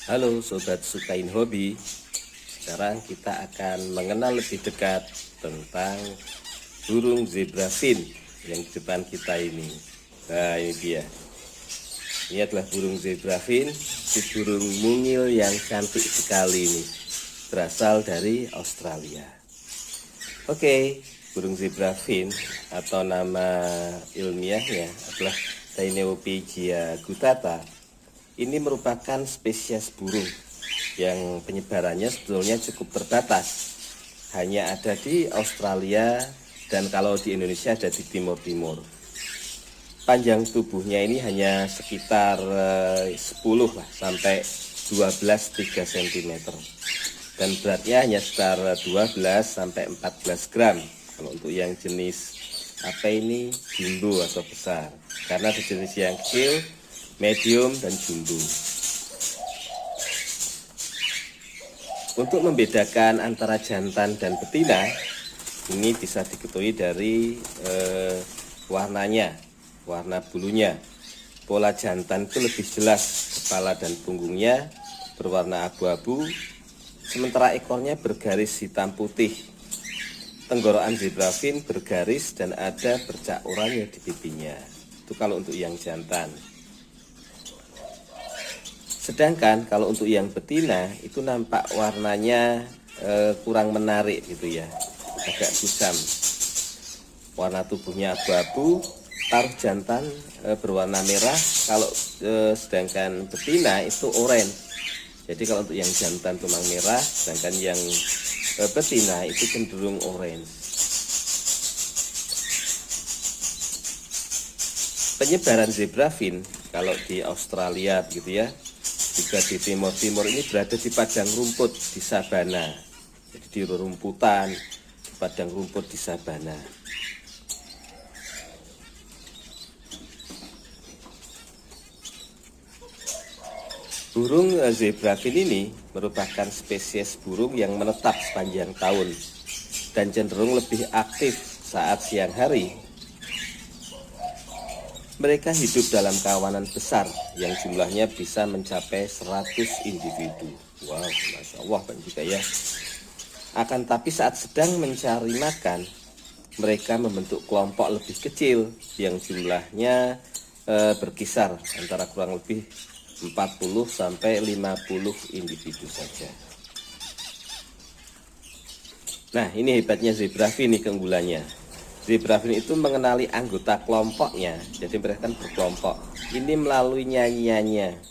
Halo Sobat Sukain Hobi. Sekarang kita akan mengenal lebih dekat tentang burung zebra fin yang di depan kita ini. Nah, ini dia. Ini adalah burung zebra fin, si burung mungil yang cantik sekali ini. Berasal dari Australia. Oke, burung zebra fin atau nama ilmiahnya adalah Taeniophagia guttata. Ini merupakan spesies burung yang penyebarannya sebetulnya cukup terbatas. Hanya ada di Australia dan kalau di Indonesia ada di timur-timur. Panjang tubuhnya ini hanya sekitar 10 lah sampai 12-3 cm. Dan beratnya hanya sekitar 12 sampai 14 gram. Kalau untuk yang jenis jumbo atau besar. Karena ada jenis yang kecil, medium, dan jumbo. Untuk membedakan antara jantan dan betina, ini bisa diketahui dari warnanya, warna bulunya. Pola jantan itu lebih jelas, kepala dan punggungnya berwarna abu-abu, sementara ekornya bergaris hitam putih. Tenggorokan zebra fin bergaris dan ada bercak oranye di pipinya. Itu kalau untuk yang jantan. Sedangkan kalau untuk yang betina itu nampak warnanya kurang menarik gitu ya, agak kusam. Warna tubuhnya abu-abu, taruh jantan berwarna merah, kalau sedangkan betina itu oranye. Jadi kalau untuk yang jantan tumang merah, sedangkan yang betina itu cenderung oranye. Penyebaran zebra fin kalau di Australia begitu ya, juga di timur-timur ini berada di padang rumput di sabana. Jadi di rumputan, di padang rumput di sabana. Burung zebra fin ini merupakan spesies burung yang menetap sepanjang tahun dan cenderung lebih aktif saat siang hari. Mereka hidup dalam kawanan besar yang jumlahnya bisa mencapai 100 individu. Wow, Masya Allah banyak juga ya. Akan tapi saat sedang mencari makan, mereka membentuk kelompok lebih kecil yang jumlahnya berkisar antara kurang lebih 40 sampai 50 individu saja. Nah, ini hebatnya zebra fin, ini keunggulannya. Zebra fin itu mengenali anggota kelompoknya, jadi mereka kan berkelompok. Ini melalui nyanyiannya.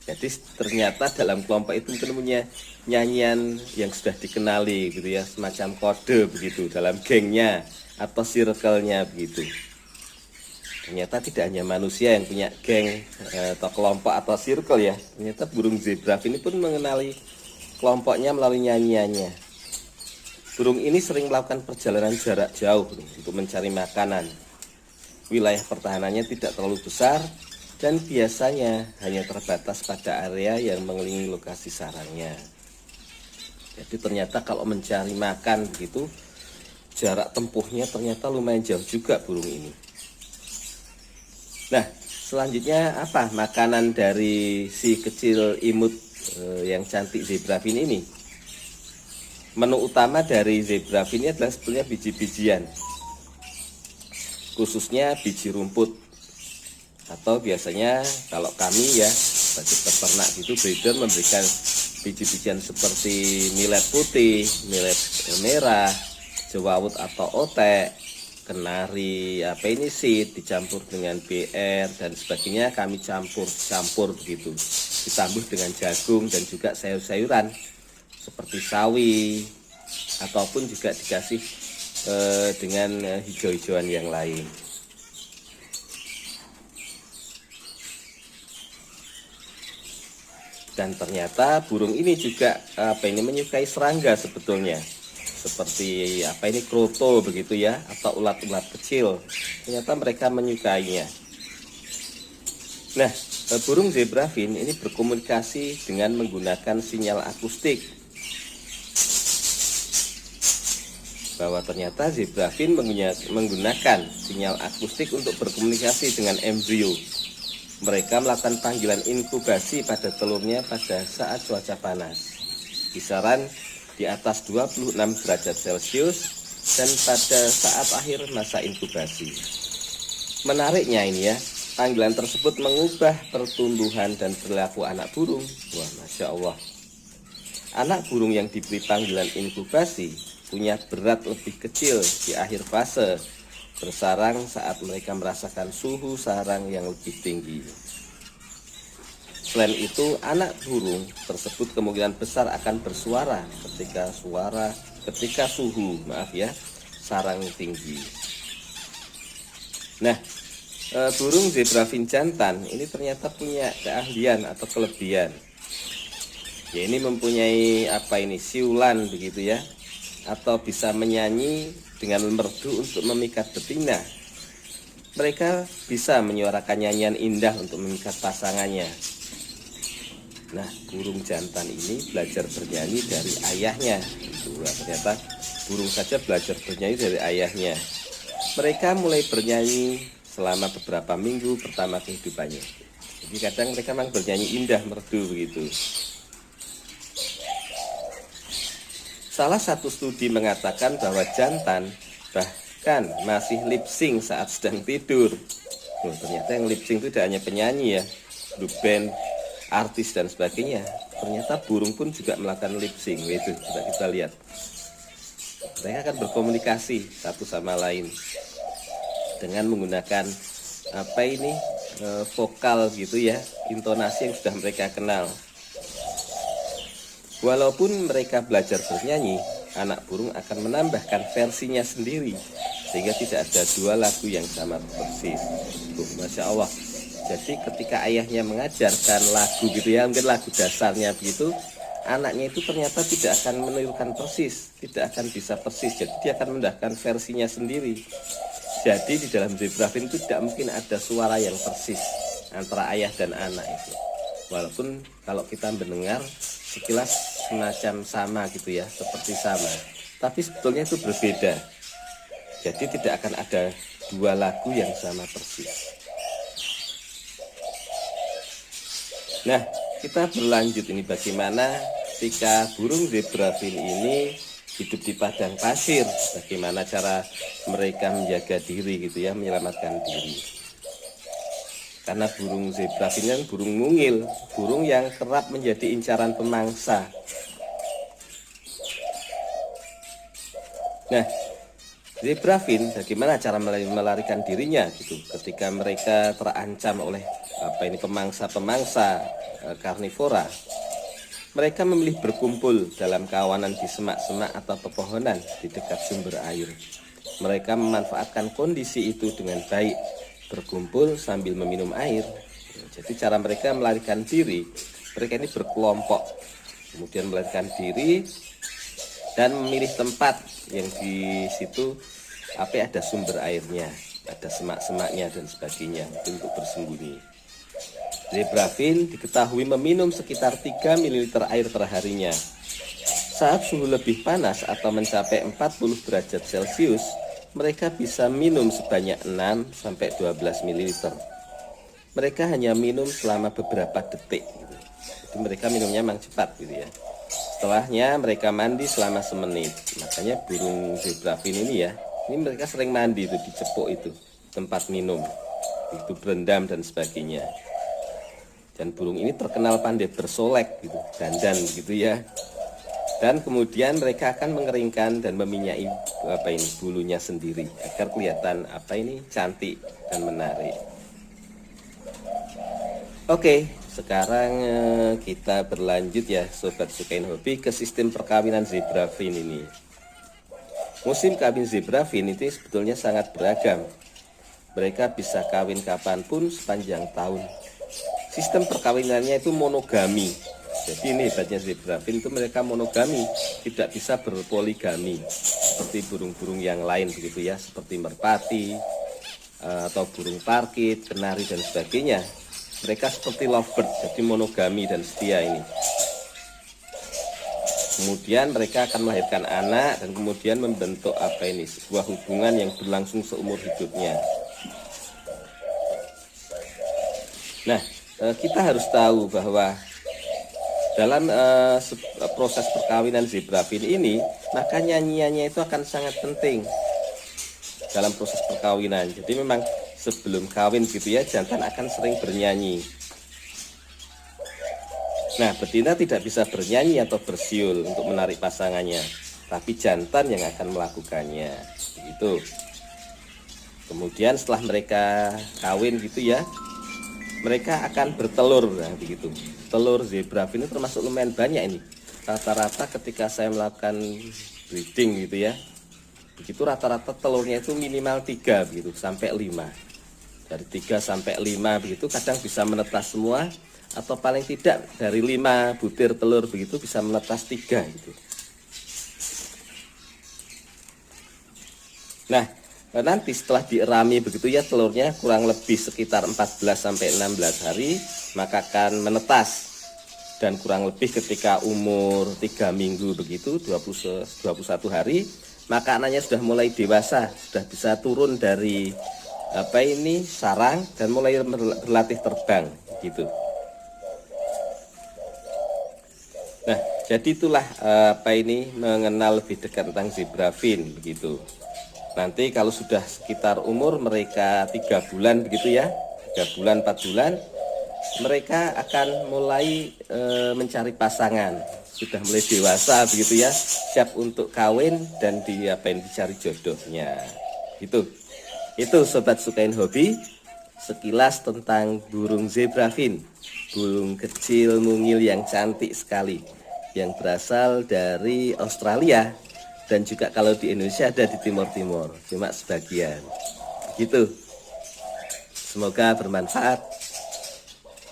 Jadi ternyata dalam kelompok itu mungkin punya nyanyian yang sudah dikenali gitu ya, semacam kode begitu dalam gengnya atau circle-nya begitu. Ternyata tidak hanya manusia yang punya geng atau kelompok atau circle ya. Ternyata burung zebra fin ini pun mengenali kelompoknya melalui nyanyiannya. Burung ini sering melakukan perjalanan jarak jauh untuk mencari makanan. Wilayah pertahanannya tidak terlalu besar dan biasanya hanya terbatas pada area yang mengelilingi lokasi sarangnya. Jadi ternyata kalau mencari makan begitu, jarak tempuhnya ternyata lumayan jauh juga burung ini. Nah, selanjutnya apa makanan dari si kecil imut yang cantik zebra fin ini? Menu utama dari zebra fin ini adalah sebetulnya biji-bijian, khususnya biji rumput. Atau biasanya kalau kami ya sebagai peternak gitu, breeder memberikan biji-bijian seperti millet putih, millet merah, jewawut atau otek, kenari, seed dicampur dengan BR dan sebagainya, kami campur begitu, ditambah dengan jagung dan juga sayur-sayuran seperti sawi, ataupun juga dikasih dengan hijau-hijauan yang lain. Dan ternyata burung ini juga menyukai serangga sebetulnya, seperti kroto begitu ya, atau ulat-ulat kecil. Ternyata mereka menyukainya. Nah, burung zebra fin ini berkomunikasi dengan menggunakan sinyal akustik. Bahwa ternyata zebra fin menggunakan sinyal akustik untuk berkomunikasi dengan embrio Mereka melakukan panggilan inkubasi pada telurnya pada saat cuaca panas, kisaran di atas 26 derajat Celcius, dan pada saat akhir masa inkubasi. Menariknya ini ya, panggilan tersebut mengubah pertumbuhan dan perilaku anak burung. Wah, Masya Allah. Anak burung yang diberi panggilan inkubasi punya berat lebih kecil di akhir fase bersarang saat mereka merasakan suhu sarang yang lebih tinggi. Selain itu, anak burung tersebut kemungkinan besar akan bersuara ketika suhu sarang tinggi. Nah, burung zebra fin jantan ini ternyata punya keahlian atau kelebihan. Ya, ini mempunyai siulan begitu ya, atau bisa menyanyi dengan merdu untuk memikat betina. Mereka bisa menyuarakan nyanyian indah untuk memikat pasangannya. Nah, burung jantan ini belajar bernyanyi dari ayahnya. Ternyata burung saja belajar bernyanyi dari ayahnya. Mereka mulai bernyanyi selama beberapa minggu pertama kehidupannya. Jadi kadang mereka memang bernyanyi indah, merdu begitu. Salah satu studi mengatakan bahwa jantan bahkan masih lip sync saat sedang tidur. Ternyata yang lip sync itu tidak hanya penyanyi ya, grup band, artis dan sebagainya. Ternyata burung pun juga melakukan lip sync. Itu coba kita lihat. Mereka akan berkomunikasi satu sama lain dengan menggunakan vokal gitu ya, intonasi yang sudah mereka kenal. Walaupun mereka belajar bernyanyi, anak burung akan menambahkan versinya sendiri sehingga tidak ada dua lagu yang sama persis. Masya Allah. Jadi ketika ayahnya mengajarkan lagu gitu ya, mungkin lagu dasarnya begitu, anaknya itu ternyata tidak akan menirukan persis, tidak akan bisa persis. Jadi dia akan menambahkan versinya sendiri. Jadi di dalam zebra fin itu tidak mungkin ada suara yang persis antara ayah dan anak itu. Walaupun kalau kita mendengar sekilas semacam sama gitu ya, seperti sama, tapi sebetulnya itu berbeda. Jadi tidak akan ada dua lagu yang sama persis. Nah, kita berlanjut ini bagaimana jika burung zebra fin ini hidup di padang pasir, bagaimana cara mereka menjaga diri gitu ya, menyelamatkan diri. Karena burung zebra fin kan burung mungil, burung yang kerap menjadi incaran pemangsa. Nah, zebra fin bagaimana cara melarikan dirinya gitu ketika mereka terancam oleh pemangsa-pemangsa karnivora. Mereka memilih berkumpul dalam kawanan di semak-semak atau pepohonan di dekat sumber air. Mereka memanfaatkan kondisi itu dengan baik, berkumpul sambil meminum air. Jadi cara mereka melarikan diri, mereka ini berkelompok, kemudian melarikan diri dan memilih tempat yang di situ ada sumber airnya, ada semak-semaknya dan sebagainya untuk bersembunyi. Zebra fin diketahui meminum sekitar 3 ml air perharinya. Saat suhu lebih panas atau mencapai 40 derajat Celcius, mereka bisa minum sebanyak 6-12 ml. Mereka hanya minum selama beberapa detik. Jadi mereka minumnya memang cepat gitu ya. Setelahnya mereka mandi selama semenit. Makanya burung zebra fin ini ya, ini mereka sering mandi itu di cepuk itu, tempat minum, itu berendam dan sebagainya. Dan burung ini terkenal pandai bersolek gitu, dandan gitu ya. Dan kemudian mereka akan mengeringkan dan meminyai bulunya sendiri agar kelihatan cantik dan menarik. Oke, sekarang kita berlanjut ya Sobat Sukain Hobi ke sistem perkawinan zebra fin ini. Musim kawin zebra fin itu sebetulnya sangat beragam. Mereka bisa kawin kapanpun sepanjang tahun. Sistem perkawinannya itu monogami. Jadi ini hebatnya zebra fin itu mereka monogami, tidak bisa berpoligami seperti burung-burung yang lain begitu ya, seperti merpati atau burung parkit, kenari dan sebagainya. Mereka seperti lovebird, jadi monogami dan setia ini. Kemudian mereka akan melahirkan anak dan kemudian membentuk sebuah hubungan yang berlangsung seumur hidupnya. Nah, kita harus tahu bahwa dalam proses perkawinan zebra fin ini, maka nyanyiannya itu akan sangat penting dalam proses perkawinan. Jadi memang sebelum kawin gitu ya, jantan akan sering bernyanyi. Nah, betina tidak bisa bernyanyi atau bersiul untuk menarik pasangannya, tapi jantan yang akan melakukannya. Gitu. Kemudian setelah mereka kawin gitu ya, mereka akan bertelur. Nah, begitu. Telur zebra fin ini termasuk lumayan banyak ini. Rata-rata ketika saya melakukan breeding gitu ya, begitu rata-rata telurnya itu minimal 3 begitu sampai 5. Dari 3 sampai 5 begitu, kadang bisa menetas semua, atau paling tidak dari 5 butir telur begitu bisa menetas 3 gitu. Nah, nanti setelah dierami begitu ya, telurnya kurang lebih sekitar 14 sampai 16 hari maka akan menetas, dan kurang lebih ketika umur 3 minggu begitu, 21 hari, maka anaknya sudah mulai dewasa, sudah bisa turun dari sarang dan mulai berlatih terbang gitu. Nah, jadi itulah mengenal lebih dekat tentang zebra fin begitu. Nanti kalau sudah sekitar umur mereka 3 bulan begitu ya, 3 bulan 4 bulan, mereka akan mulai mencari pasangan, sudah mulai dewasa begitu ya, siap untuk kawin dan dicari jodohnya. Gitu. Itu Sobat Sukain Hobi, sekilas tentang burung zebra fin, burung kecil mungil yang cantik sekali, yang berasal dari Australia, dan juga kalau di Indonesia ada di Timur-Timur, cuma sebagian. Gitu. Semoga bermanfaat.